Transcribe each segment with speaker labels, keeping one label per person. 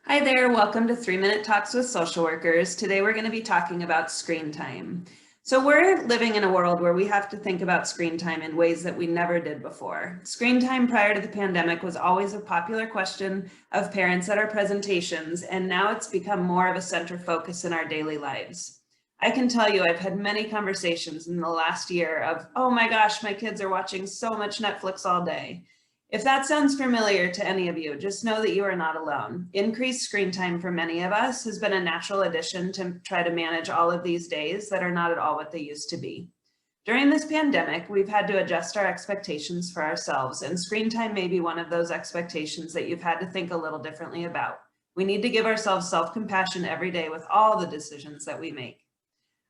Speaker 1: Hi there, welcome to 3-Minute Talks with Social Workers. Today we're going to be talking about screen time. So we're living in a world where we have to think about screen time in ways that we never did before. Screen time prior to the pandemic was always a popular question of parents at our presentations, and now it's become more of a center focus in our daily lives. I can tell you I've had many conversations in the last year of, oh my gosh, my kids are watching so much Netflix all day. If that sounds familiar to any of you, just know that you are not alone. Increased screen time for many of us has been a natural addition to try to manage all of these days that are not at all what they used to be. During this pandemic, we've had to adjust our expectations for ourselves, and screen time may be one of those expectations that you've had to think a little differently about. We need to give ourselves self-compassion every day with all the decisions that we make.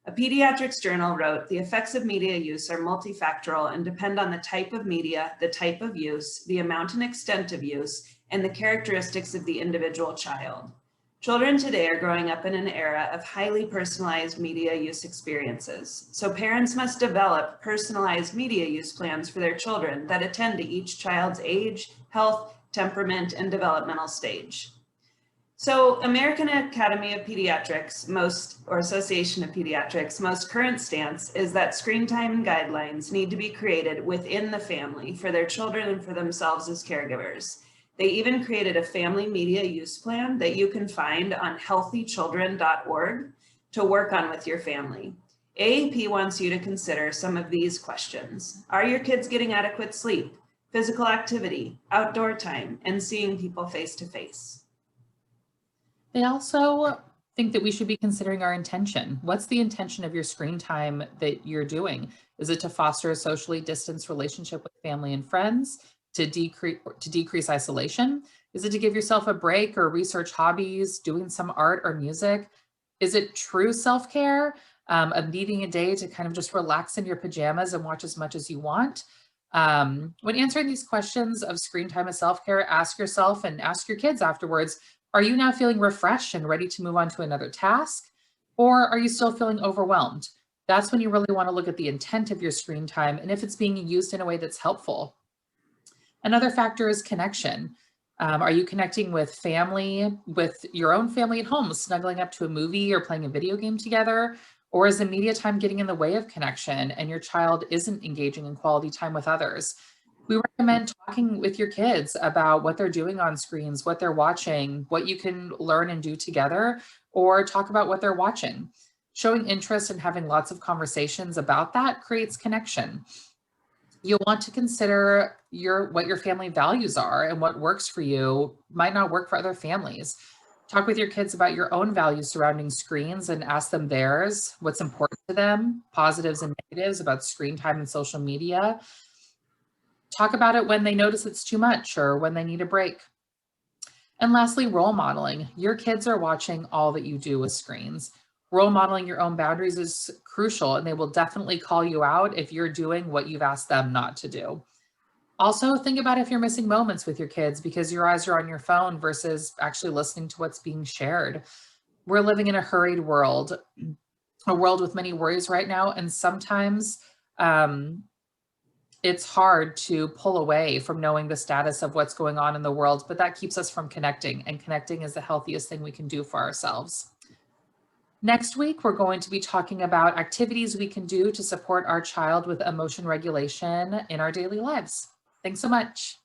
Speaker 1: A pediatrics journal wrote, the effects of media use are multifactorial and depend on the type of media, the type of use, the amount and extent of use, and the characteristics of the individual child. Children today are growing up in an era of highly personalized media use experiences. So parents must develop personalized media use plans for their children that attend to each child's age, health, temperament, and developmental stage. So American Academy of Pediatrics, Association of Pediatrics, most current stance is that screen time guidelines need to be created within the family for their children and for themselves as caregivers. They even created a family media use plan that you can find on healthychildren.org to work on with your family. AAP wants you to consider some of these questions. Are your kids getting adequate sleep, physical activity, outdoor time, and seeing people face to face?
Speaker 2: They also think that we should be considering our intention. What's the intention of your screen time that you're doing? Is it to foster a socially distanced relationship with family and friends, to decrease isolation? Is it to give yourself a break or research hobbies, doing some art or music? Is it true self-care, of needing a day to kind of just relax in your pajamas and watch as much as you want? When answering these questions of screen time as self-care, ask yourself and ask your kids afterwards, are you now feeling refreshed and ready to move on to another task? Or are you still feeling overwhelmed? That's when you really want to look at the intent of your screen time and if it's being used in a way that's helpful. Another factor is connection. Are you connecting with family, with your own family at home, snuggling up to a movie or playing a video game together? Or is the media time getting in the way of connection and your child isn't engaging in quality time with others? We recommend talking with your kids about what they're doing on screens, what they're watching, what you can learn and do together, or talk about what they're watching. Showing interest and having lots of conversations about that creates connection. You'll want to consider what your family values are, and what works for you might not work for other families. Talk with your kids about your own values surrounding screens and ask them theirs, what's important to them, positives and negatives about screen time and social media. Talk about it when they notice it's too much or when they need a break. And lastly, role modeling. Your kids are watching all that you do with screens. Role modeling your own boundaries is crucial, and they will definitely call you out if you're doing what you've asked them not to do. Also, think about if you're missing moments with your kids because your eyes are on your phone versus actually listening to what's being shared. We're living in a hurried world, a world with many worries right now, and sometimes it's hard to pull away from knowing the status of what's going on in the world, but that keeps us from connecting, and connecting is the healthiest thing we can do for ourselves. Next week, we're going to be talking about activities we can do to support our child with emotion regulation in our daily lives. Thanks so much.